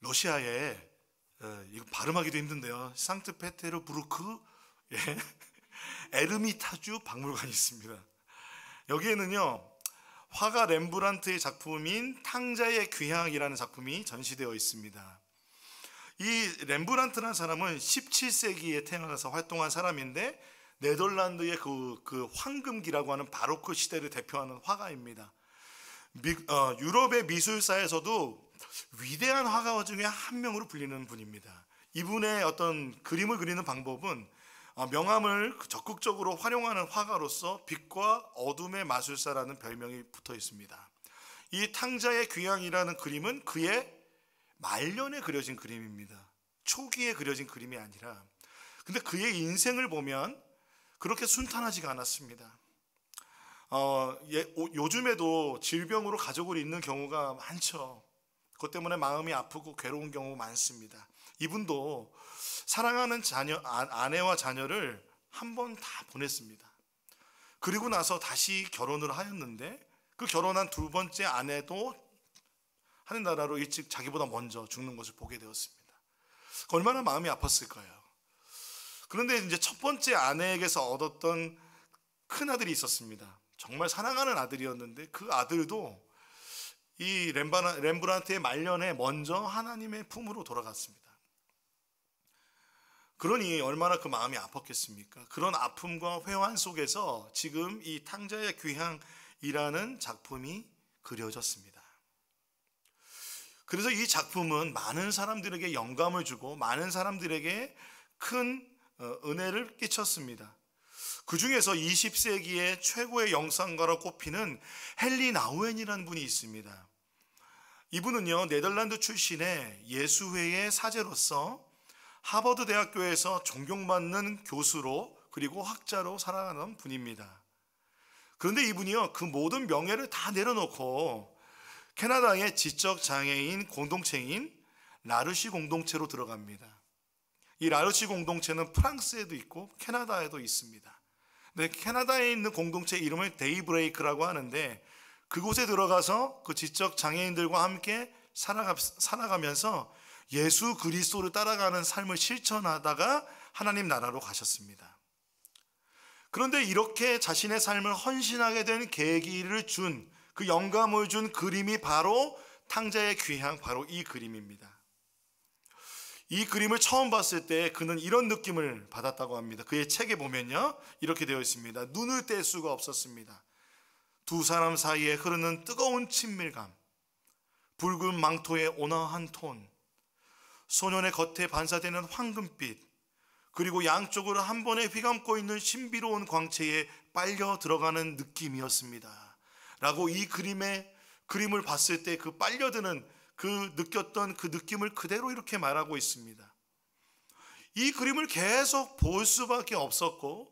러시아에 이거 발음하기도 힘든데요. 상트페테르부르크 에르미타주 박물관이 있습니다. 여기에는요, 화가 렘브란트의 작품인 탕자의 귀향이라는 작품이 전시되어 있습니다. 이 렘브란트라는 사람은 17세기에 태어나서 활동한 사람인데 네덜란드의 그 황금기라고 하는 바로크 시대를 대표하는 화가입니다. 유럽의 미술사에서도 위대한 화가 중에 한 명으로 불리는 분입니다. 이분의 어떤 그림을 그리는 방법은 명암을 적극적으로 활용하는 화가로서 빛과 어둠의 마술사라는 별명이 붙어 있습니다. 이 탕자의 귀향이라는 그림은 그의 말년에 그려진 그림입니다. 초기에 그려진 그림이 아니라. 근데 그의 인생을 보면 그렇게 순탄하지가 않았습니다. 요즘에도 질병으로 가족을 잃는 경우가 많죠. 그것 때문에 마음이 아프고 괴로운 경우가 많습니다. 이분도 사랑하는 아내와 자녀를 한 번 다 보냈습니다. 그리고 나서 다시 결혼을 하였는데 그 결혼한 두 번째 아내도 하늘나라로 일찍 자기보다 먼저 죽는 것을 보게 되었습니다. 얼마나 마음이 아팠을까요? 그런데 이제 첫 번째 아내에게서 얻었던 큰 아들이 있었습니다. 정말 사랑하는 아들이었는데 그 아들도 이 렘브란트의 말년에 먼저 하나님의 품으로 돌아갔습니다. 그러니 얼마나 그 마음이 아팠겠습니까? 그런 아픔과 회환 속에서 지금 이 탕자의 귀향이라는 작품이 그려졌습니다. 그래서 이 작품은 많은 사람들에게 영감을 주고 많은 사람들에게 큰 은혜를 끼쳤습니다. 그 중에서 20세기의 최고의 영상가로 꼽히는 헨리 나우엔이라는 분이 있습니다. 이분은요, 네덜란드 출신의 예수회의 사제로서 하버드 대학교에서 존경받는 교수로 그리고 학자로 살아가는 분입니다. 그런데 이분이요, 그 모든 명예를 다 내려놓고 캐나다의 지적 장애인 공동체인 라르시 공동체로 들어갑니다. 이 라르시 공동체는 프랑스에도 있고 캐나다에도 있습니다. 근데 캐나다에 있는 공동체 이름을 데이브레이크라고 하는데 그곳에 들어가서 그 지적 장애인들과 함께 살아가면서 예수 그리스도를 따라가는 삶을 실천하다가 하나님 나라로 가셨습니다. 그런데 이렇게 자신의 삶을 헌신하게 된 계기를 준, 그 영감을 준 그림이 바로 탕자의 귀향, 바로 이 그림입니다. 이 그림을 처음 봤을 때 그는 이런 느낌을 받았다고 합니다. 그의 책에 보면요, 이렇게 되어 있습니다. 눈을 뗄 수가 없었습니다. 두 사람 사이에 흐르는 뜨거운 친밀감, 붉은 망토의 온화한 톤, 소년의 겉에 반사되는 황금빛, 그리고 양쪽으로 한 번에 휘감고 있는 신비로운 광채에 빨려 들어가는 느낌이었습니다. 라고 이 그림을 봤을 때 그 빨려드는 느꼈던 그 느낌을 그대로 이렇게 말하고 있습니다. 이 그림을 계속 볼 수밖에 없었고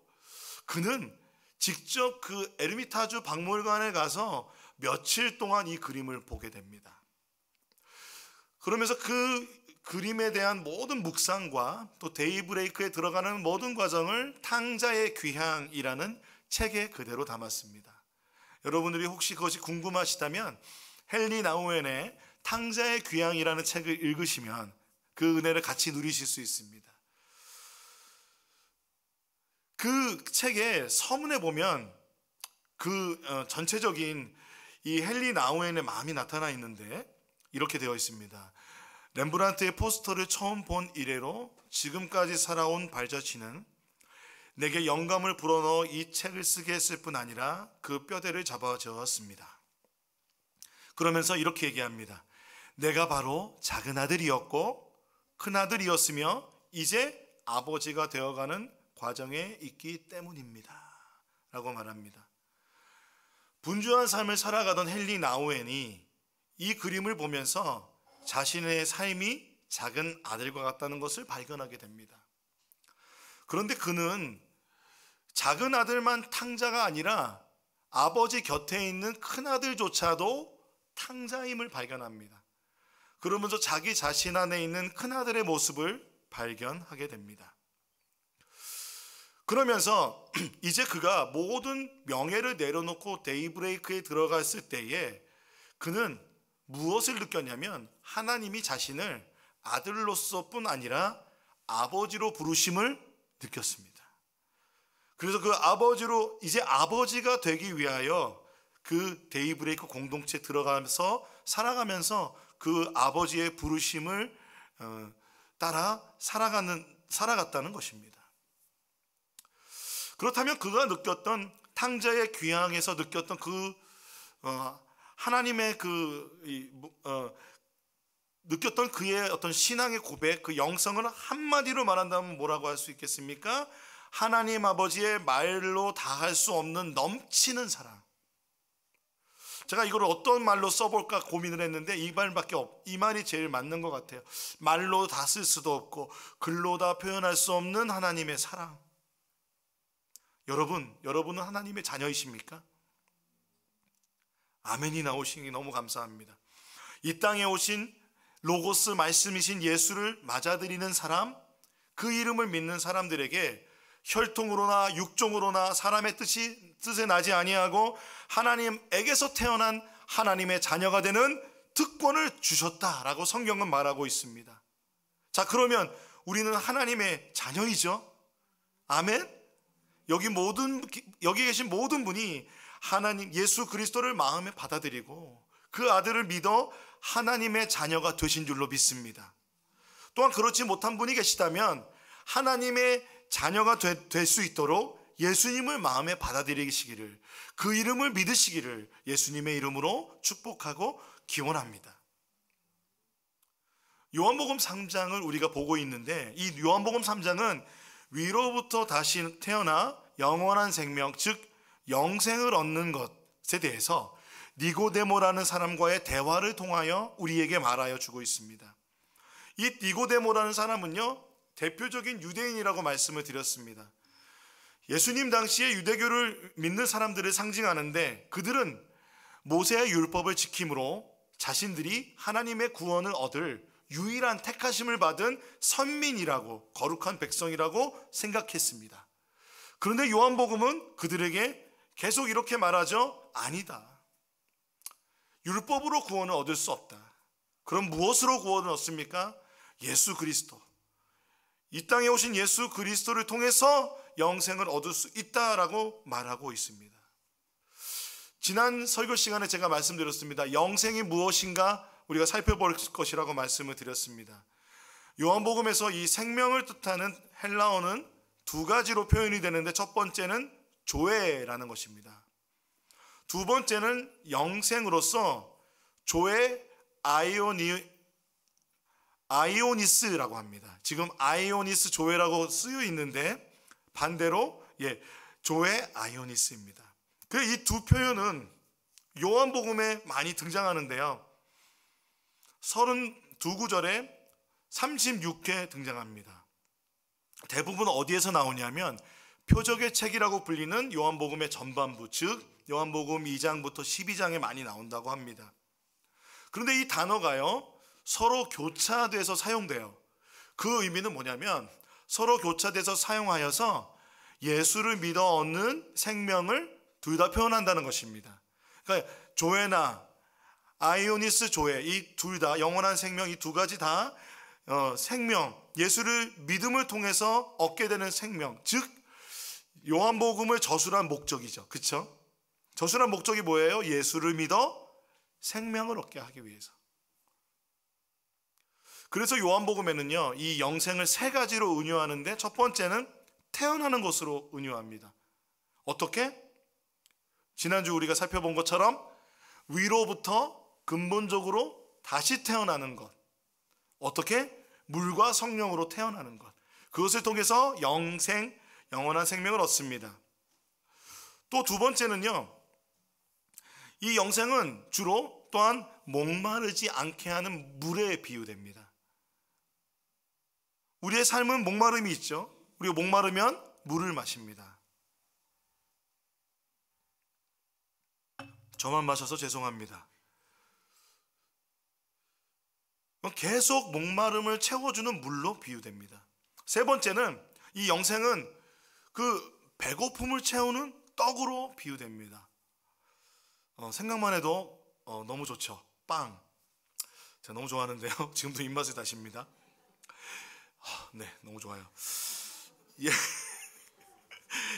그는 직접 그 에르미타주 박물관에 가서 며칠 동안 이 그림을 보게 됩니다. 그러면서 그 그림에 대한 모든 묵상과 또 데이브레이크에 들어가는 모든 과정을 탕자의 귀향이라는 책에 그대로 담았습니다. 여러분들이 혹시 그것이 궁금하시다면 헨리 나우엔의 탕자의 귀향이라는 책을 읽으시면 그 은혜를 같이 누리실 수 있습니다. 그 책의 서문에 보면 전체적인 이 헨리 나우엔의 마음이 나타나 있는데 이렇게 되어 있습니다. 렘브란트의 포스터를 처음 본 이래로 지금까지 살아온 발자취는 내게 영감을 불어넣어 이 책을 쓰게 했을 뿐 아니라 그 뼈대를 잡아주었습니다. 그러면서 이렇게 얘기합니다. 내가 바로 작은 아들이었고 큰 아들이었으며 이제 아버지가 되어가는 과정에 있기 때문입니다. 라고 말합니다. 분주한 삶을 살아가던 헨리 나우엔이 이 그림을 보면서 자신의 삶이 작은 아들과 같다는 것을 발견하게 됩니다. 그런데 그는 작은 아들만 탕자가 아니라 아버지 곁에 있는 큰 아들조차도 탕자임을 발견합니다. 그러면서 자기 자신 안에 있는 큰 아들의 모습을 발견하게 됩니다. 그러면서 이제 그가 모든 명예를 내려놓고 데이브레이크에 들어갔을 때에 그는 무엇을 느꼈냐면 하나님이 자신을 아들로서뿐 아니라 아버지로 부르심을 느꼈습니다. 그래서 그 아버지로 이제 아버지가 되기 위하여 그 데이브레이크 공동체에 들어가면서 살아가면서 그 아버지의 부르심을 따라 살아갔다는 것입니다. 그렇다면 그가 느꼈던 탕자의 귀향에서 느꼈던 그 하나님의 느꼈던 그의 어떤 신앙의 고백, 그 영성을 한마디로 말한다면 뭐라고 할 수 있겠습니까? 하나님 아버지의 말로 다 할 수 없는 넘치는 사랑. 제가 이걸 어떤 말로 써볼까 고민을 했는데 이 말이 제일 맞는 것 같아요. 말로 다 쓸 수도 없고 글로 다 표현할 수 없는 하나님의 사랑. 여러분은 하나님의 자녀이십니까? 아멘이 나오시니 너무 감사합니다. 이 땅에 오신 로고스 말씀이신 예수를 맞아들이는 사람, 그 이름을 믿는 사람들에게 혈통으로나 육종으로나 사람의 뜻에 나지 아니하고 하나님에게서 태어난 하나님의 자녀가 되는 특권을 주셨다라고 성경은 말하고 있습니다. 자, 그러면 우리는 하나님의 자녀이죠. 아멘. 여기 계신 모든 분이 하나님 예수 그리스도를 마음에 받아들이고 그 아들을 믿어 하나님의 자녀가 되신 줄로 믿습니다. 또한 그렇지 못한 분이 계시다면 하나님의 자녀가 될 수 있도록 예수님을 마음에 받아들이시기를, 그 이름을 믿으시기를 예수님의 이름으로 축복하고 기원합니다. 요한복음 3장을 우리가 보고 있는데, 이 요한복음 3장은 위로부터 다시 태어나 영원한 생명, 즉 영생을 얻는 것에 대해서 니고데모라는 사람과의 대화를 통하여 우리에게 말하여 주고 있습니다. 이 니고데모라는 사람은요, 대표적인 유대인이라고 말씀을 드렸습니다. 예수님 당시에 유대교를 믿는 사람들을 상징하는데, 그들은 모세의 율법을 지킴으로 자신들이 하나님의 구원을 얻을 유일한 택하심을 받은 선민이라고, 거룩한 백성이라고 생각했습니다. 그런데 요한복음은 그들에게 계속 이렇게 말하죠. 아니다. 율법으로 구원을 얻을 수 없다. 그럼 무엇으로 구원을 얻습니까? 예수 그리스도. 이 땅에 오신 예수 그리스도를 통해서 영생을 얻을 수 있다라고 말하고 있습니다. 지난 설교 시간에 제가 말씀드렸습니다. 영생이 무엇인가 우리가 살펴볼 것이라고 말씀을 드렸습니다. 요한복음에서 이 생명을 뜻하는 헬라어는 두 가지로 표현이 되는데, 첫 번째는 조에라는 것입니다. 두 번째는 영생으로서 조에 아이오니스라고 합니다. 지금 아이오니스 조에라고 쓰여 있는데 반대로 조에 아이오니스입니다. 이 두 표현은 요한복음에 많이 등장하는데요, 32구절에 36회 등장합니다. 대부분 어디에서 나오냐면 표적의 책이라고 불리는 요한복음의 전반부, 즉 요한복음 2장부터 12장에 많이 나온다고 합니다. 그런데 이 단어가요, 서로 교차돼서 사용돼요. 그 의미는 뭐냐면 서로 교차돼서 사용하여서 예수를 믿어 얻는 생명을 둘 다 표현한다는 것입니다. 그러니까 조에나 아이오니스 조에, 이 둘 다 영원한 생명, 이 두 가지 다 생명, 예수를 믿음을 통해서 얻게 되는 생명, 즉 요한복음을 저술한 목적이죠. 그렇죠? 저술한 목적이 뭐예요? 예수를 믿어 생명을 얻게 하기 위해서. 그래서 요한복음에는요, 이 영생을 세 가지로 은유하는데, 첫 번째는 태어나는 것으로 은유합니다. 어떻게? 지난주 우리가 살펴본 것처럼 위로부터 근본적으로 다시 태어나는 것. 어떻게? 물과 성령으로 태어나는 것. 그것을 통해서 영원한 생명을 얻습니다. 또 두 번째는요, 이 영생은 주로 또한 목마르지 않게 하는 물에 비유됩니다. 우리의 삶은 목마름이 있죠. 우리가 목마르면 물을 마십니다. 저만 마셔서 죄송합니다. 계속 목마름을 채워주는 물로 비유됩니다. 세 번째는 이 영생은 그 배고픔을 채우는 떡으로 비유됩니다. 생각만 해도 너무 좋죠. 빵. 제가 너무 좋아하는데요. 지금도 입맛이 다십니다. 네, 너무 좋아요.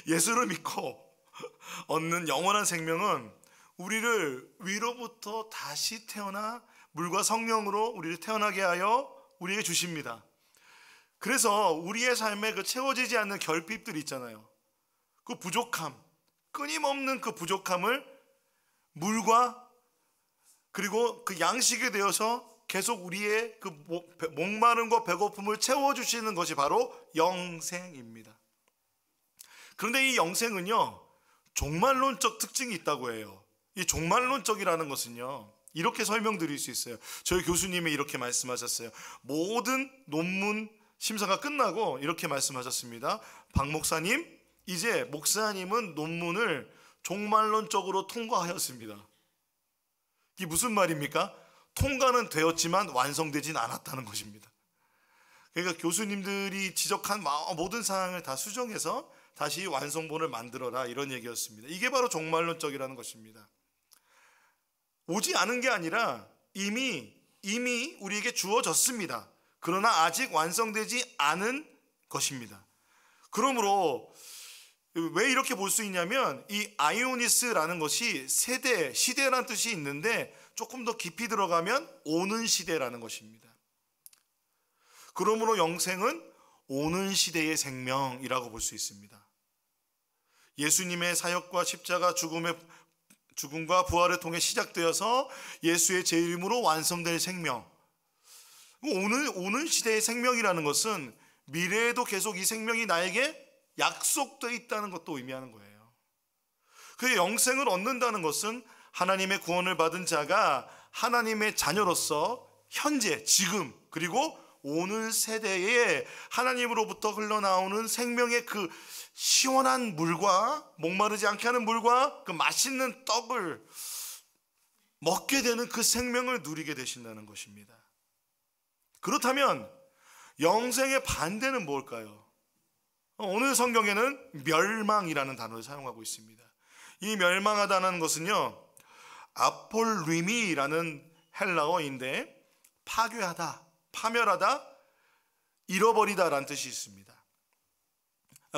예수를 믿고 얻는 영원한 생명은 우리를 위로부터 다시 태어나 물과 성령으로 우리를 태어나게 하여 우리에게 주십니다. 그래서 우리의 삶에 그 채워지지 않는 결핍들 있잖아요. 그 부족함, 끊임없는 그 부족함을 물과 그리고 그 양식이 되어서 계속 우리의 그 목마름과 배고픔을 채워주시는 것이 바로 영생입니다. 그런데 이 영생은요, 종말론적 특징이 있다고 해요. 이 종말론적이라는 것은요, 이렇게 설명드릴 수 있어요. 저희 교수님이 이렇게 말씀하셨어요. 모든 논문 심사가 끝나고 이렇게 말씀하셨습니다. 박 목사님, 이제 목사님은 논문을 종말론적으로 통과하였습니다. 이게 무슨 말입니까? 통과는 되었지만 완성되진 않았다는 것입니다. 그러니까 교수님들이 지적한 모든 사항을 다 수정해서 다시 완성본을 만들어라, 이런 얘기였습니다. 이게 바로 종말론적이라는 것입니다. 오지 않은 게 아니라 이미 우리에게 주어졌습니다. 그러나 아직 완성되지 않은 것입니다. 그러므로 왜 이렇게 볼 수 있냐면, 이 아이오니스라는 것이 세대, 시대라는 뜻이 있는데 조금 더 깊이 들어가면 오는 시대라는 것입니다. 그러므로 영생은 오는 시대의 생명이라고 볼 수 있습니다. 예수님의 사역과 십자가 죽음과 부활을 통해 시작되어서 예수의 제 이름으로 완성될 생명, 오는 시대의 생명이라는 것은 미래에도 계속 이 생명이 나에게 약속되어 있다는 것도 의미하는 거예요. 그 영생을 얻는다는 것은 하나님의 구원을 받은 자가 하나님의 자녀로서 현재, 지금, 그리고 오늘 세대에 하나님으로부터 흘러나오는 생명의 그 시원한 물과, 목마르지 않게 하는 물과 그 맛있는 떡을 먹게 되는 그 생명을 누리게 되신다는 것입니다. 그렇다면 영생의 반대는 뭘까요? 오늘 성경에는 멸망이라는 단어를 사용하고 있습니다. 이 멸망하다는 것은요, 아폴리미라는 헬라어인데 파괴하다, 파멸하다, 잃어버리다라는 뜻이 있습니다.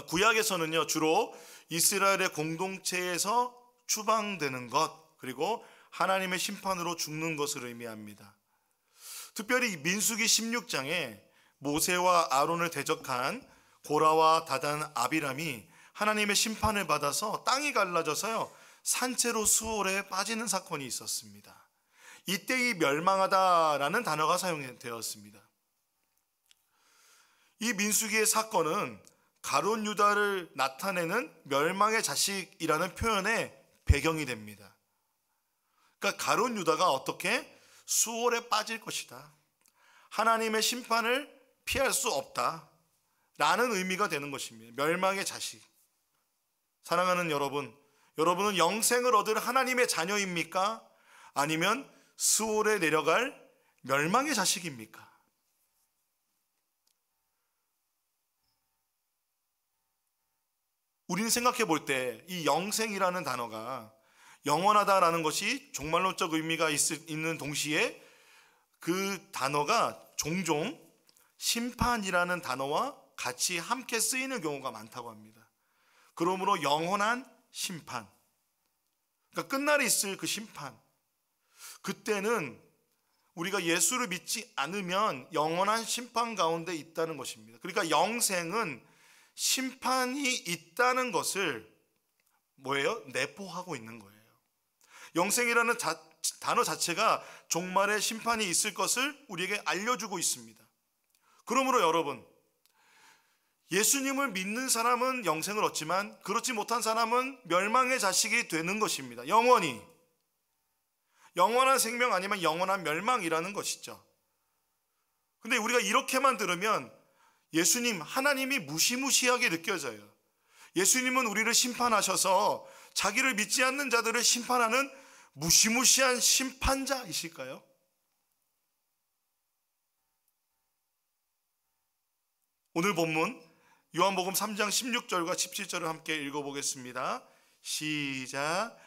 구약에서는요, 주로 이스라엘의 공동체에서 추방되는 것, 그리고 하나님의 심판으로 죽는 것을 의미합니다. 특별히 민수기 16장에 모세와 아론을 대적한 고라와 다단, 아비람이 하나님의 심판을 받아서 땅이 갈라져서요, 산채로 수월에 빠지는 사건이 있었습니다. 이때 이 멸망하다라는 단어가 사용되었습니다. 이 민수기의 사건은 가룟 유다를 나타내는 멸망의 자식이라는 표현의 배경이 됩니다. 그러니까 가룟 유다가 어떻게 수월에 빠질 것이다, 하나님의 심판을 피할 수 없다 라는 의미가 되는 것입니다. 멸망의 자식. 사랑하는 여러분, 여러분은 영생을 얻을 하나님의 자녀입니까? 아니면 수월에 내려갈 멸망의 자식입니까? 우리는 생각해 볼 때 이 영생이라는 단어가, 영원하다라는 것이 종말론적 의미가 있는 동시에 그 단어가 종종 심판이라는 단어와 같이 함께 쓰이는 경우가 많다고 합니다. 그러므로 영원한 심판, 그러니까 끝날에 있을 그 심판, 그때는 우리가 예수를 믿지 않으면 영원한 심판 가운데 있다는 것입니다. 그러니까 영생은 심판이 있다는 것을 뭐예요? 내포하고 있는 거예요. 영생이라는 단어 자체가 종말에 심판이 있을 것을 우리에게 알려주고 있습니다. 그러므로 여러분, 예수님을 믿는 사람은 영생을 얻지만 그렇지 못한 사람은 멸망의 자식이 되는 것입니다. 영원히. 영원한 생명 아니면 영원한 멸망이라는 것이죠. 근데 우리가 이렇게만 들으면 예수님, 하나님이 무시무시하게 느껴져요. 예수님은 우리를 심판하셔서 자기를 믿지 않는 자들을 심판하는 무시무시한 심판자이실까요? 오늘 본문 요한복음 3장 16절과 17절을 함께 읽어보겠습니다. 시작.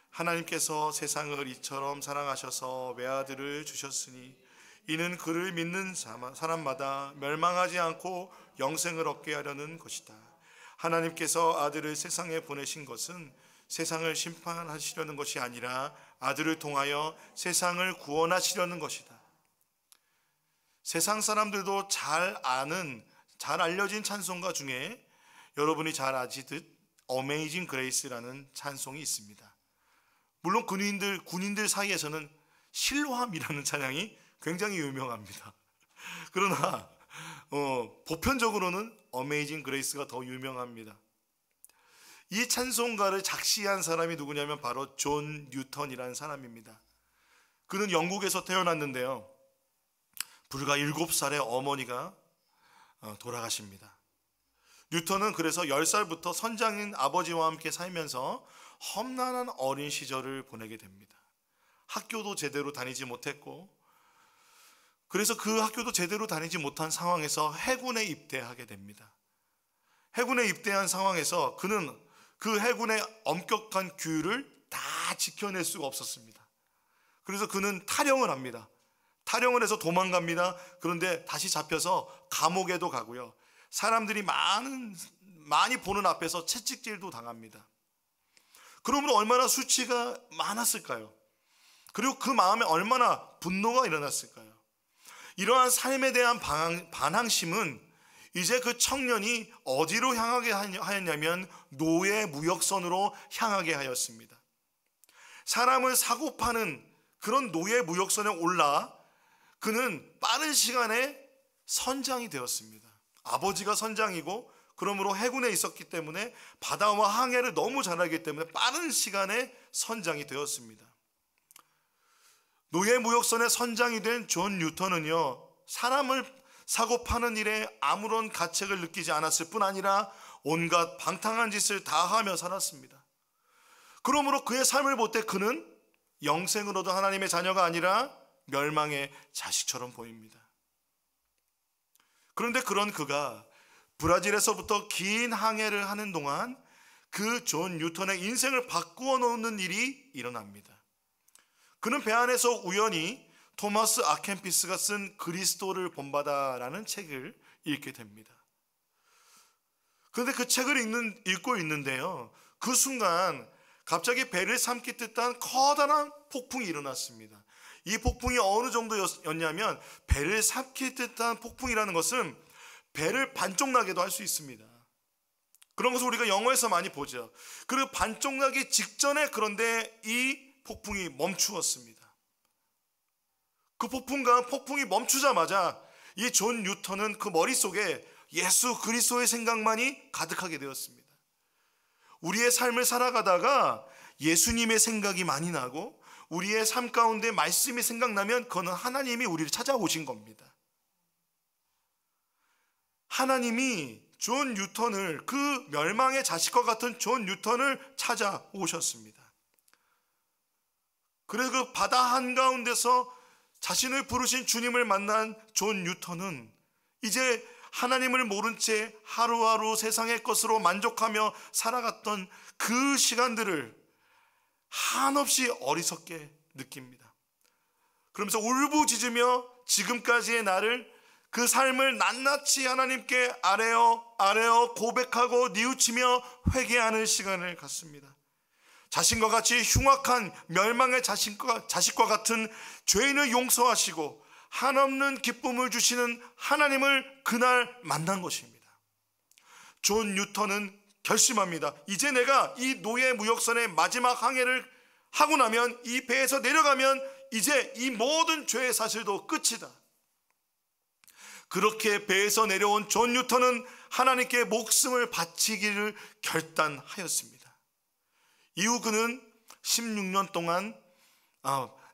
하나님께서 세상을 이처럼 사랑하셔서 외아들을 주셨으니 이는 그를 믿는 사람마다 멸망하지 않고 영생을 얻게 하려는 것이다. 하나님께서 아들을 세상에 보내신 것은 세상을 심판하시려는 것이 아니라 아들을 통하여 세상을 구원하시려는 것이다. 세상 사람들도 잘 알려진 찬송가 중에 여러분이 잘 아시듯 어메이징 그레이스라는 찬송이 있습니다. 물론 군인들 사이에서는 실로함이라는 찬양이 굉장히 유명합니다. 그러나 보편적으로는 어메이징 그레이스가 더 유명합니다. 이 찬송가를 작시한 사람이 누구냐면 바로 존 뉴턴이라는 사람입니다. 그는 영국에서 태어났는데요, 불과 7살의 어머니가 돌아가십니다. 뉴턴은 그래서 10살부터 선장인 아버지와 함께 살면서 험난한 어린 시절을 보내게 됩니다. 학교도 제대로 다니지 못했고, 그래서 그 학교도 제대로 다니지 못한 상황에서 해군에 입대하게 됩니다. 해군에 입대한 상황에서 그는 그 해군의 엄격한 규율을 다 지켜낼 수가 없었습니다. 그래서 그는 탈영을 합니다. 탈영을 해서 도망갑니다. 그런데 다시 잡혀서 감옥에도 가고요, 사람들이 많이 보는 앞에서 채찍질도 당합니다. 그러므로 얼마나 수치가 많았을까요? 그리고 그 마음에 얼마나 분노가 일어났을까요? 이러한 삶에 대한 반항심은 이제 그 청년이 어디로 향하게 하였냐면 노예 무역선으로 향하게 하였습니다. 사람을 사고 파는 그런 노예 무역선에 올라 그는 빠른 시간에 선장이 되었습니다. 아버지가 선장이고 그러므로 해군에 있었기 때문에 바다와 항해를 너무 잘하기 때문에 빠른 시간에 선장이 되었습니다. 노예 무역선의 선장이 된 존 뉴턴은요, 사람을 사고 파는 일에 아무런 가책을 느끼지 않았을 뿐 아니라 온갖 방탕한 짓을 다 하며 살았습니다. 그러므로 그의 삶을 볼 때 그는 영생을 얻은 하나님의 자녀가 아니라 멸망의 자식처럼 보입니다. 그런데 그런 그가 브라질에서부터 긴 항해를 하는 동안 그 존 뉴턴의 인생을 바꾸어 놓는 일이 일어납니다. 그는 배 안에서 우연히 토마스 아켄피스가 쓴 그리스도를 본받아라는 책을 읽게 됩니다. 그런데 그 책을 읽고 있는데요, 그 순간 갑자기 배를 삼키 듯한 커다란 폭풍이 일어났습니다. 이 폭풍이 어느 정도였냐면, 배를 삼킬 듯한 폭풍이라는 것은 배를 반쪽 나게도 할 수 있습니다. 그런 것을 우리가 영화에서 많이 보죠. 그리고 반쪽 나기 직전에 그런데 이 폭풍이 멈추었습니다. 그 폭풍이 멈추자마자 이 존 뉴턴은 그 머릿속에 예수 그리스도의 생각만이 가득하게 되었습니다. 우리의 삶을 살아가다가 예수님의 생각이 많이 나고 우리의 삶 가운데 말씀이 생각나면 그거는 하나님이 우리를 찾아오신 겁니다. 하나님이 존 뉴턴을, 그 멸망의 자식과 같은 존 뉴턴을 찾아오셨습니다. 그래서 그 바다 한가운데서 자신을 부르신 주님을 만난 존 뉴턴은 이제 하나님을 모른 채 하루하루 세상의 것으로 만족하며 살아갔던 그 시간들을 한없이 어리석게 느낍니다. 그러면서 울부짖으며 지금까지의 나를, 그 삶을 낱낱이 하나님께 아뢰어 고백하고 뉘우치며 회개하는 시간을 갖습니다. 자신과 같이 흉악한 멸망의 자식과 같은 죄인을 용서하시고 한없는 기쁨을 주시는 하나님을 그날 만난 것입니다. 존 뉴턴은 결심합니다. 이제 내가 이 노예 무역선의 마지막 항해를 하고 나면, 이 배에서 내려가면 이제 이 모든 죄의 사실도 끝이다. 그렇게 배에서 내려온 존 뉴턴은 하나님께 목숨을 바치기를 결단하였습니다. 이후 그는 16년 동안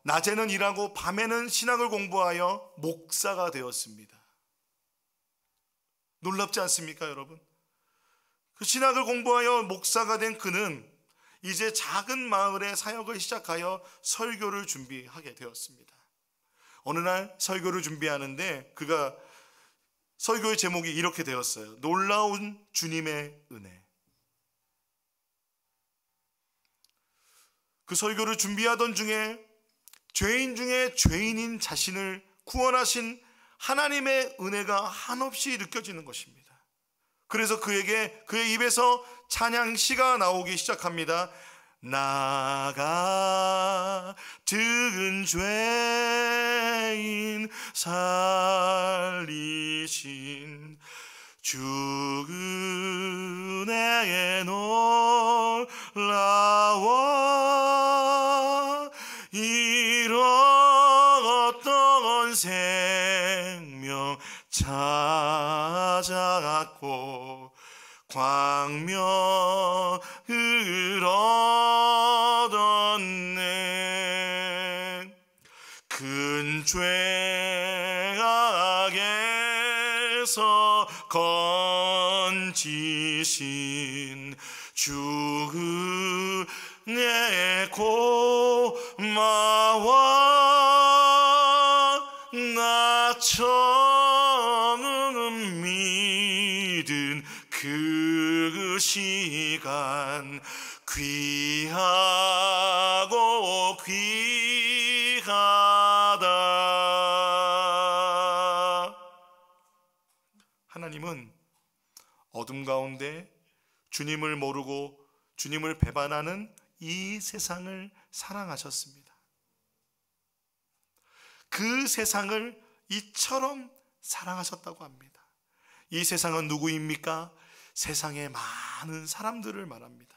낮에는 일하고 밤에는 신학을 공부하여 목사가 되었습니다. 놀랍지 않습니까, 여러분? 그 신학을 공부하여 목사가 된 그는 이제 작은 마을에 사역을 시작하여 설교를 준비하게 되었습니다. 어느 날 설교를 준비하는데 그가 설교의 제목이 이렇게 되었어요. 놀라운 주님의 은혜. 그 설교를 준비하던 중에 죄인 중에 죄인인 자신을 구원하신 하나님의 은혜가 한없이 느껴지는 것입니다. 그래서 그에게 그의 입에서 찬양시가 나오기 시작합니다. 나가 든 죄인 살리신 주 은혜에 놀라워 잃었던 생명 찾았고 광명을 얻었네. 큰 죄악에서 건지신 주 은혜에 고마워 나 처음 믿은 그 시간 귀하고 귀하다. 하나님은 어둠 가운데 주님을 모르고 주님을 배반하는 이 세상을 사랑하셨습니다. 그 세상을 이처럼 사랑하셨다고 합니다. 이 세상은 누구입니까? 세상의 많은 사람들을 말합니다.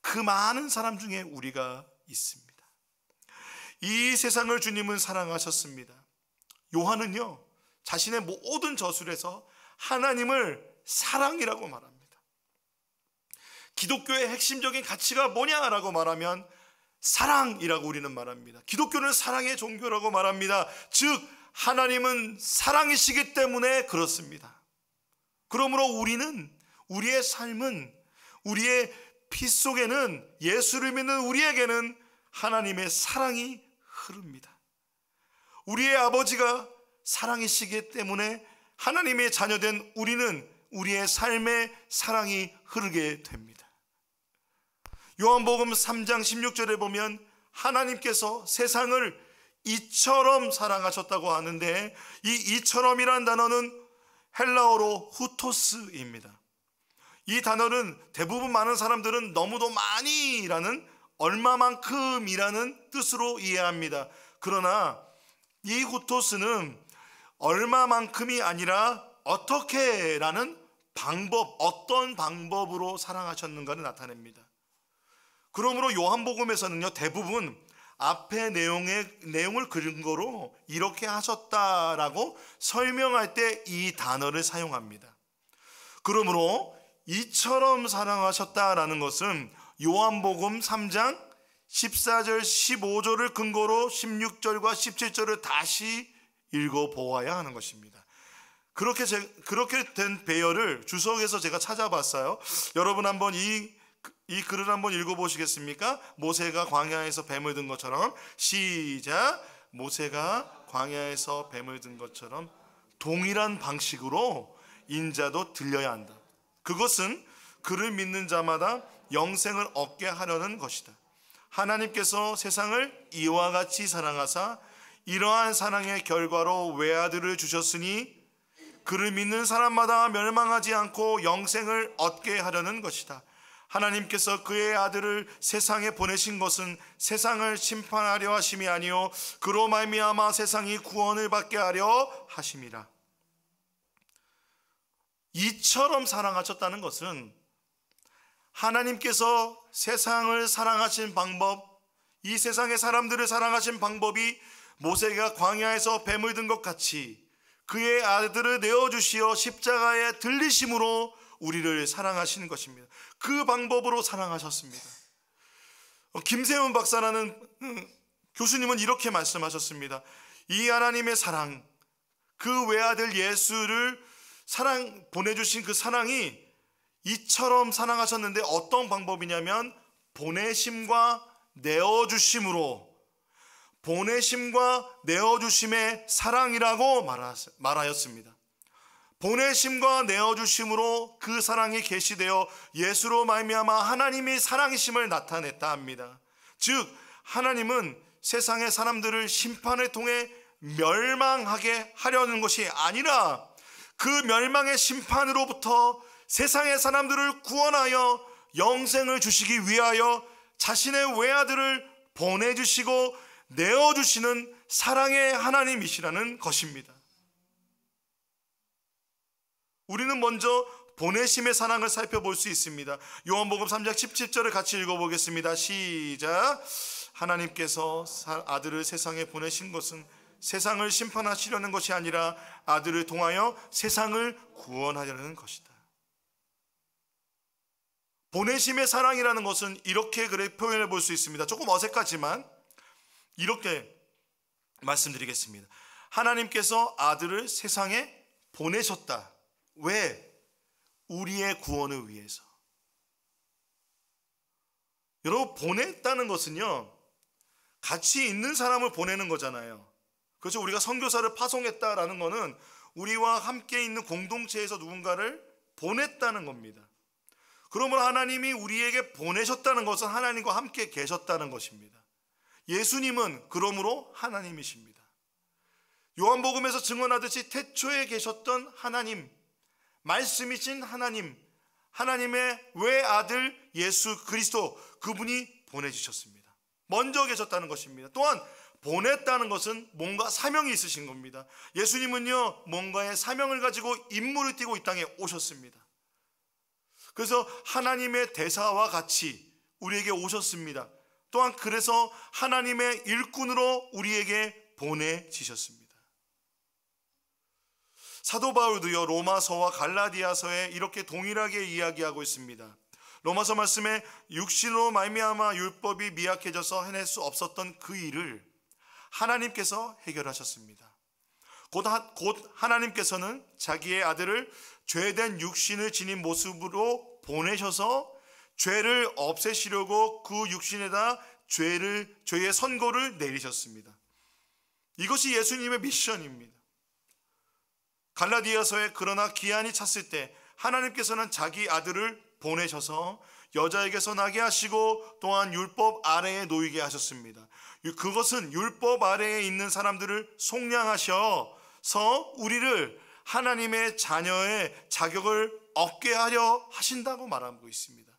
그 많은 사람 중에 우리가 있습니다. 이 세상을 주님은 사랑하셨습니다. 요한은요, 자신의 모든 저술에서 하나님을 사랑이라고 말합니다. 기독교의 핵심적인 가치가 뭐냐라고 말하면 사랑이라고 우리는 말합니다. 기독교는 사랑의 종교라고 말합니다. 즉 하나님은 사랑이시기 때문에 그렇습니다. 그러므로 우리의 삶은, 우리의 피 속에는, 예수를 믿는 우리에게는 하나님의 사랑이 흐릅니다. 우리의 아버지가 사랑이시기 때문에 하나님의 자녀된 우리는 우리의 삶에 사랑이 흐르게 됩니다. 요한복음 3장 16절에 보면 하나님께서 세상을 이처럼 사랑하셨다고 하는데, 이 이처럼이란 단어는 헬라어로 후토스입니다. 이 단어는 대부분 많은 사람들은 너무도 많이라는, 얼마만큼이라는 뜻으로 이해합니다. 그러나 이 후토스는 얼마만큼이 아니라 어떻게라는 방법, 어떤 방법으로 사랑하셨는가를 나타냅니다. 그러므로 요한복음에서는요, 대부분 앞의 내용을 근거로 이렇게 하셨다라고 설명할 때 이 단어를 사용합니다. 그러므로 이처럼 사랑하셨다라는 것은 요한복음 3장 14절 15절을 근거로 16절과 17절을 다시 읽어보아야 하는 것입니다. 그렇게 된 배열을 주석에서 제가 찾아봤어요. 여러분 한번 이 글을 한번 읽어보시겠습니까? 모세가 광야에서 뱀을 든 것처럼. 시작. 모세가 광야에서 뱀을 든 것처럼 동일한 방식으로 인자도 들려야 한다. 그것은 그를 믿는 자마다 영생을 얻게 하려는 것이다. 하나님께서 세상을 이와 같이 사랑하사 이러한 사랑의 결과로 외아들을 주셨으니 그를 믿는 사람마다 멸망하지 않고 영생을 얻게 하려는 것이다. 하나님께서 그의 아들을 세상에 보내신 것은 세상을 심판하려 하심이 아니요 그로 말미암아 세상이 구원을 받게 하려 하심이라. 이처럼 사랑하셨다는 것은 하나님께서 세상을 사랑하신 방법, 이 세상의 사람들을 사랑하신 방법이 모세가 광야에서 뱀을 든 것 같이 그의 아들을 내어주시어 십자가에 들리심으로 우리를 사랑하시는 것입니다. 그 방법으로 사랑하셨습니다. 김세훈 박사라는 교수님은 이렇게 말씀하셨습니다. 이 하나님의 사랑, 그 외아들 예수를 보내주신 그 사랑이 이처럼 사랑하셨는데 어떤 방법이냐면 보내심과 내어주심으로, 보내심과 내어주심의 사랑이라고 말하였습니다. 보내심과 내어주심으로 그 사랑이 계시되어 예수로 말미암아 하나님이 사랑이심을 나타냈다 합니다. 즉 하나님은 세상의 사람들을 심판을 통해 멸망하게 하려는 것이 아니라 그 멸망의 심판으로부터 세상의 사람들을 구원하여 영생을 주시기 위하여 자신의 외아들을 보내주시고 내어주시는 사랑의 하나님이시라는 것입니다. 우리는 먼저 보내심의 사랑을 살펴볼 수 있습니다. 요한복음 3장 17절을 같이 읽어보겠습니다. 시작. 하나님께서 아들을 세상에 보내신 것은 세상을 심판하시려는 것이 아니라 아들을 통하여 세상을 구원하려는 것이다. 보내심의 사랑이라는 것은 이렇게 표현해 볼 수 있습니다. 조금 어색하지만 이렇게 말씀드리겠습니다. 하나님께서 아들을 세상에 보내셨다. 왜? 우리의 구원을 위해서. 여러분, 보냈다는 것은요, 같이 있는 사람을 보내는 거잖아요. 그래서 우리가 선교사를 파송했다라는 것은 우리와 함께 있는 공동체에서 누군가를 보냈다는 겁니다. 그러므로 하나님이 우리에게 보내셨다는 것은 하나님과 함께 계셨다는 것입니다. 예수님은 그러므로 하나님이십니다. 요한복음에서 증언하듯이 태초에 계셨던 하나님, 말씀이신 하나님, 하나님의 외아들 예수 그리스도, 그분이 보내주셨습니다. 먼저 계셨다는 것입니다. 또한 보냈다는 것은 뭔가 사명이 있으신 겁니다. 예수님은요, 뭔가의 사명을 가지고 임무를 띠고 이 땅에 오셨습니다. 그래서 하나님의 대사와 같이 우리에게 오셨습니다. 또한 그래서 하나님의 일꾼으로 우리에게 보내지셨습니다. 사도 바울도요, 로마서와 갈라디아서에 이렇게 동일하게 이야기하고 있습니다. 로마서 말씀에 육신으로 말미암아 율법이 미약해져서 해낼 수 없었던 그 일을 하나님께서 해결하셨습니다. 곧 하나님께서는 자기의 아들을 죄된 육신을 지닌 모습으로 보내셔서 죄를 없애시려고 그 육신에다 죄의 선고를 내리셨습니다. 이것이 예수님의 미션입니다. 갈라디아서에 그러나 기한이 찼을 때 하나님께서는 자기 아들을 보내셔서 여자에게서 나게 하시고 또한 율법 아래에 놓이게 하셨습니다. 그것은 율법 아래에 있는 사람들을 속량하셔서 우리를 하나님의 자녀의 자격을 얻게 하려 하신다고 말하고 있습니다.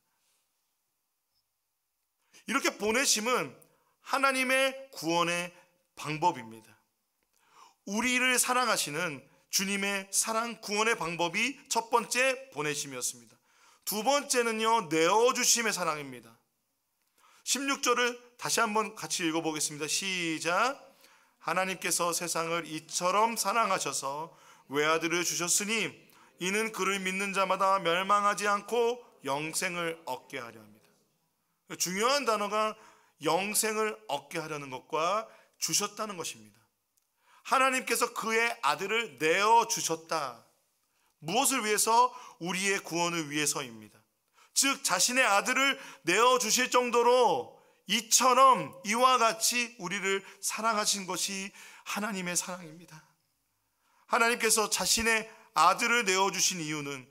이렇게 보내심은 하나님의 구원의 방법입니다. 우리를 사랑하시는 주님의 사랑 구원의 방법이 첫 번째 보내심이었습니다. 두 번째는요, 내어주심의 사랑입니다. 16절을 다시 한번 같이 읽어보겠습니다. 시작. 하나님께서 세상을 이처럼 사랑하셔서 외아들을 주셨으니 이는 그를 믿는 자마다 멸망하지 않고 영생을 얻게 하려 합니다. 중요한 단어가 영생을 얻게 하려는 것과 주셨다는 것입니다. 하나님께서 그의 아들을 내어주셨다. 무엇을 위해서? 우리의 구원을 위해서입니다. 즉 자신의 아들을 내어주실 정도로 이와 같이 우리를 사랑하신 것이 하나님의 사랑입니다. 하나님께서 자신의 아들을 내어주신 이유는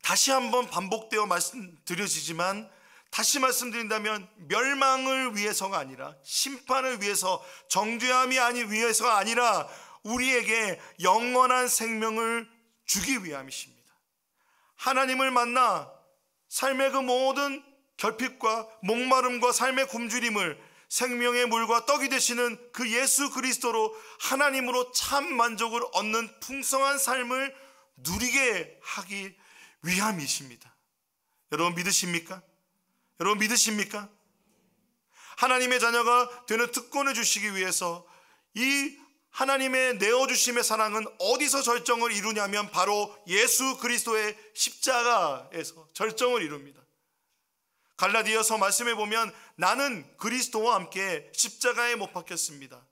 다시 한번 반복되어 말씀드려지지만 다시 말씀드린다면 멸망을 위해서가 아니라 심판을 위해서, 정죄함이 위해서가 아니라 우리에게 영원한 생명을 주기 위함이십니다. 하나님을 만나 삶의 그 모든 결핍과 목마름과 삶의 굶주림을 생명의 물과 떡이 되시는 그 예수 그리스도로 하나님으로 참 만족을 얻는 풍성한 삶을 누리게 하기 위함이십니다. 여러분 믿으십니까? 여러분 믿으십니까? 하나님의 자녀가 되는 특권을 주시기 위해서 이 하나님의 내어주심의 사랑은 어디서 절정을 이루냐면 바로 예수 그리스도의 십자가에서 절정을 이룹니다. 갈라디아서 말씀해 보면 나는 그리스도와 함께 십자가에 못 박혔습니다.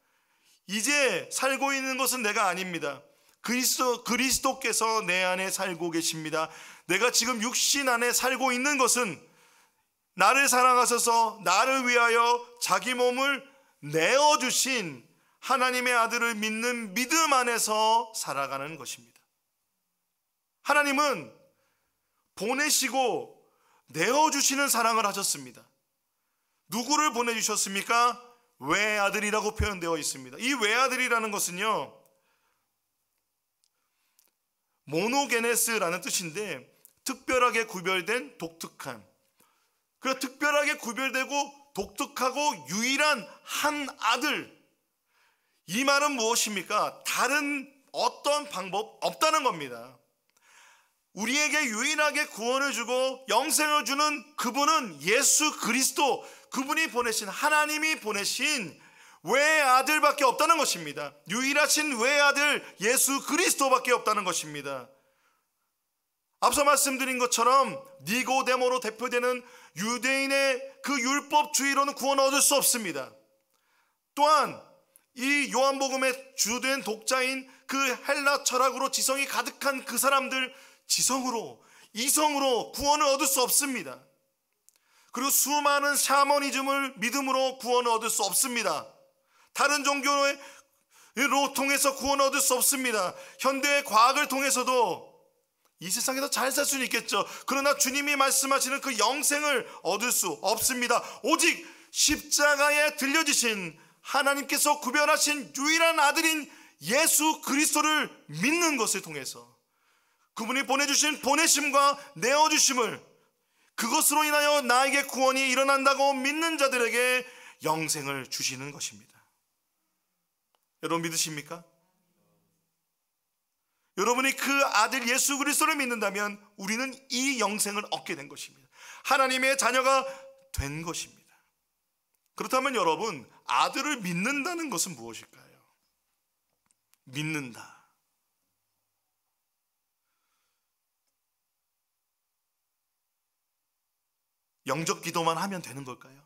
이제 살고 있는 것은 내가 아닙니다. 그리스도께서 내 안에 살고 계십니다. 내가 지금 육신 안에 살고 있는 것은 나를 사랑하셔서 나를 위하여 자기 몸을 내어주신 하나님의 아들을 믿는 믿음 안에서 살아가는 것입니다. 하나님은 보내시고 내어주시는 사랑을 하셨습니다. 누구를 보내주셨습니까? 외아들이라고 표현되어 있습니다. 이 외아들이라는 것은요, 모노게네스라는 뜻인데 특별하게 구별된 독특한, 그 특별하게 구별되고 독특하고 유일한 한 아들, 이 말은 무엇입니까? 다른 어떤 방법 없다는 겁니다. 우리에게 유일하게 구원을 주고 영생을 주는 그분은 예수 그리스도, 그분이 보내신, 하나님이 보내신 외아들밖에 없다는 것입니다. 유일하신 외아들 예수 그리스도밖에 없다는 것입니다. 앞서 말씀드린 것처럼 니고데모로 대표되는 유대인의 그 율법주의로는 구원을 얻을 수 없습니다. 또한 이 요한복음의 주된 독자인 그 헬라 철학으로 지성이 가득한 그 사람들, 지성으로, 이성으로 구원을 얻을 수 없습니다. 그리고 수많은 샤머니즘을 믿음으로 구원을 얻을 수 없습니다. 다른 종교로 통해서 구원을 얻을 수 없습니다. 현대의 과학을 통해서도 이 세상에서 잘 살 수는 있겠죠. 그러나 주님이 말씀하시는 그 영생을 얻을 수 없습니다. 오직 십자가에 들려지신 하나님께서 구별하신 유일한 아들인 예수 그리스도를 믿는 것을 통해서, 그분이 보내주신 보내심과 내어주심을, 그것으로 인하여 나에게 구원이 일어난다고 믿는 자들에게 영생을 주시는 것입니다. 여러분 믿으십니까? 여러분이 그 아들 예수 그리스도를 믿는다면 우리는 이 영생을 얻게 된 것입니다. 하나님의 자녀가 된 것입니다. 그렇다면 여러분, 아들을 믿는다는 것은 무엇일까요? 믿는다. 영적 기도만 하면 되는 걸까요?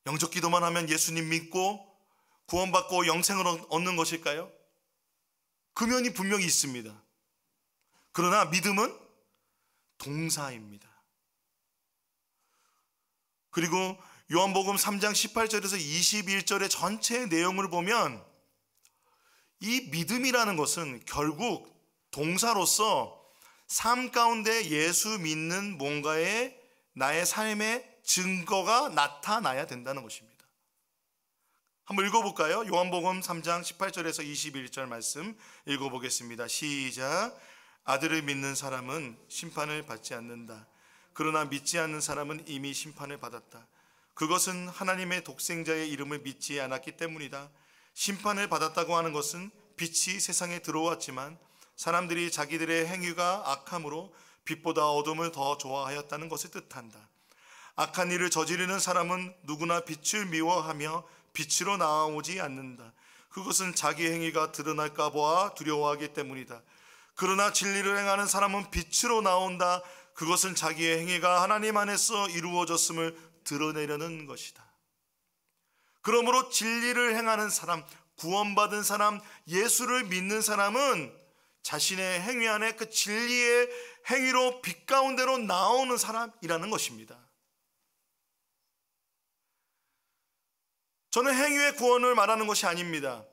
영적 기도만 하면 예수님 믿고 구원받고 영생을 얻는 것일까요? 그 면이 분명히 있습니다. 그러나 믿음은 동사입니다. 그리고 요한복음 3장 18절에서 21절의 전체 내용을 보면 이 믿음이라는 것은 결국 동사로서 삶 가운데 예수 믿는 뭔가의 나의 삶의 증거가 나타나야 된다는 것입니다. 한번 읽어볼까요? 요한복음 3장 18절에서 21절 말씀 읽어보겠습니다. 시작. 아들을 믿는 사람은 심판을 받지 않는다. 그러나 믿지 않는 사람은 이미 심판을 받았다. 그것은 하나님의 독생자의 이름을 믿지 않았기 때문이다. 심판을 받았다고 하는 것은 빛이 세상에 들어왔지만 사람들이 자기들의 행위가 악함으로 빛보다 어둠을 더 좋아하였다는 것을 뜻한다. 악한 일을 저지르는 사람은 누구나 빛을 미워하며 빛으로 나오지 않는다. 그것은 자기 행위가 드러날까 봐 두려워하기 때문이다. 그러나 진리를 행하는 사람은 빛으로 나온다. 그것은 자기의 행위가 하나님 안에서 이루어졌음을 드러내려는 것이다. 그러므로 진리를 행하는 사람, 구원받은 사람, 예수를 믿는 사람은 자신의 행위 안에 그 진리의 행위로 빛 가운데로 나오는 사람이라는 것입니다. 저는 행위의 구원을 말하는 것이 아닙니다.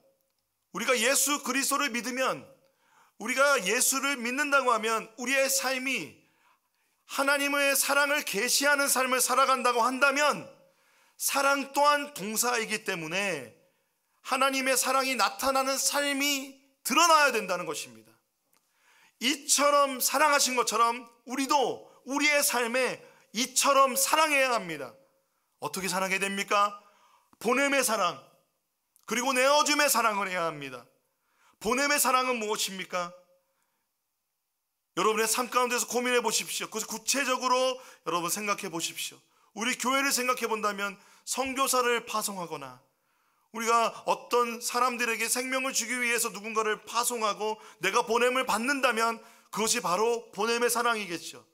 우리가 예수 그리스도를 믿으면, 우리가 예수를 믿는다고 하면 우리의 삶이 하나님의 사랑을 계시하는 삶을 살아간다고 한다면 사랑 또한 동사이기 때문에 하나님의 사랑이 나타나는 삶이 드러나야 된다는 것입니다. 이처럼 사랑하신 것처럼 우리도 우리의 삶에 이처럼 사랑해야 합니다. 어떻게 사랑해야 됩니까? 보냄의 사랑, 그리고 내어줌의 사랑을 해야 합니다. 보냄의 사랑은 무엇입니까? 여러분의 삶 가운데서 고민해 보십시오. 그래서 구체적으로 여러분 생각해 보십시오. 우리 교회를 생각해 본다면 선교사를 파송하거나, 우리가 어떤 사람들에게 생명을 주기 위해서 누군가를 파송하고 내가 보냄을 받는다면 그것이 바로 보냄의 사랑이겠죠.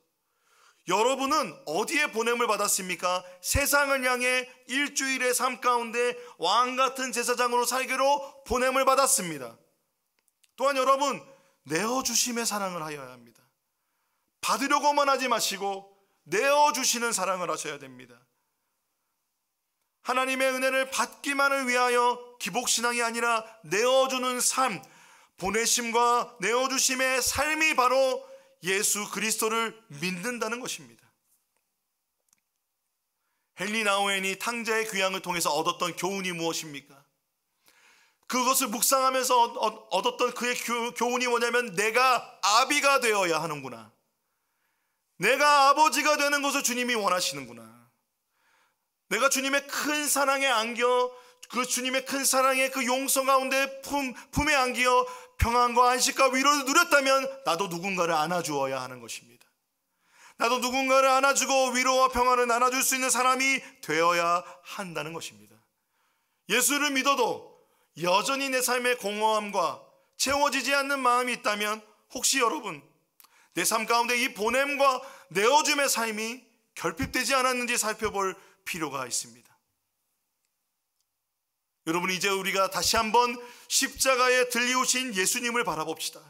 여러분은 어디에 보냄을 받았습니까? 세상을 향해 일주일의 삶 가운데 왕같은 제사장으로 살기로 보냄을 받았습니다. 또한 여러분, 내어주심의 사랑을 하여야 합니다. 받으려고만 하지 마시고 내어주시는 사랑을 하셔야 됩니다. 하나님의 은혜를 받기만을 위하여 기복신앙이 아니라 내어주는 삶, 보내심과 내어주심의 삶이 바로 예수 그리스도를 믿는다는 것입니다. 헨리 나우엔이 탕자의 귀향을 통해서 얻었던 교훈이 무엇입니까? 그것을 묵상하면서 얻었던 그의 교훈이 뭐냐면, 내가 아비가 되어야 하는구나. 내가 아버지가 되는 것을 주님이 원하시는구나. 내가 주님의 큰 사랑에 안겨, 그 주님의 큰 사랑의 그 용서 가운데 품에 안겨 평안과 안식과 위로를 누렸다면 나도 누군가를 안아주어야 하는 것입니다. 나도 누군가를 안아주고 위로와 평안을 나눠줄 수 있는 사람이 되어야 한다는 것입니다. 예수를 믿어도 여전히 내 삶의 공허함과 채워지지 않는 마음이 있다면, 혹시 여러분 내 삶 가운데 이 보냄과 내어줌의 삶이 결핍되지 않았는지 살펴볼 필요가 있습니다. 여러분, 이제 우리가 다시 한번 십자가에 들리우신 예수님을 바라봅시다.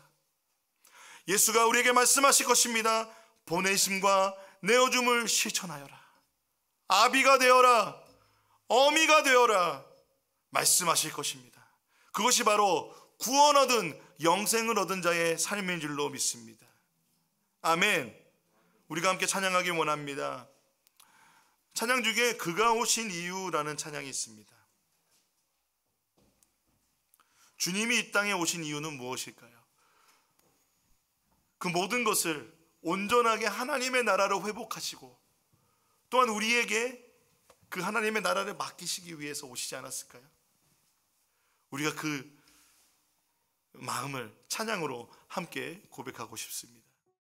예수가 우리에게 말씀하실 것입니다. 보내심과 내어줌을 실천하여라. 아비가 되어라. 어미가 되어라. 말씀하실 것입니다. 그것이 바로 구원 얻은, 영생을 얻은 자의 삶인 줄로 믿습니다. 아멘. 우리가 함께 찬양하기 원합니다. 찬양 중에 그가 오신 이유라는 찬양이 있습니다. 주님이 이 땅에 오신 이유는 무엇일까요? 그 모든 것을 온전하게 하나님의 나라로 회복하시고, 또한 우리에게 그 하나님의 나라를 맡기시기 위해서 오시지 않았을까요? 우리가 그 마음을 찬양으로 함께 고백하고 싶습니다.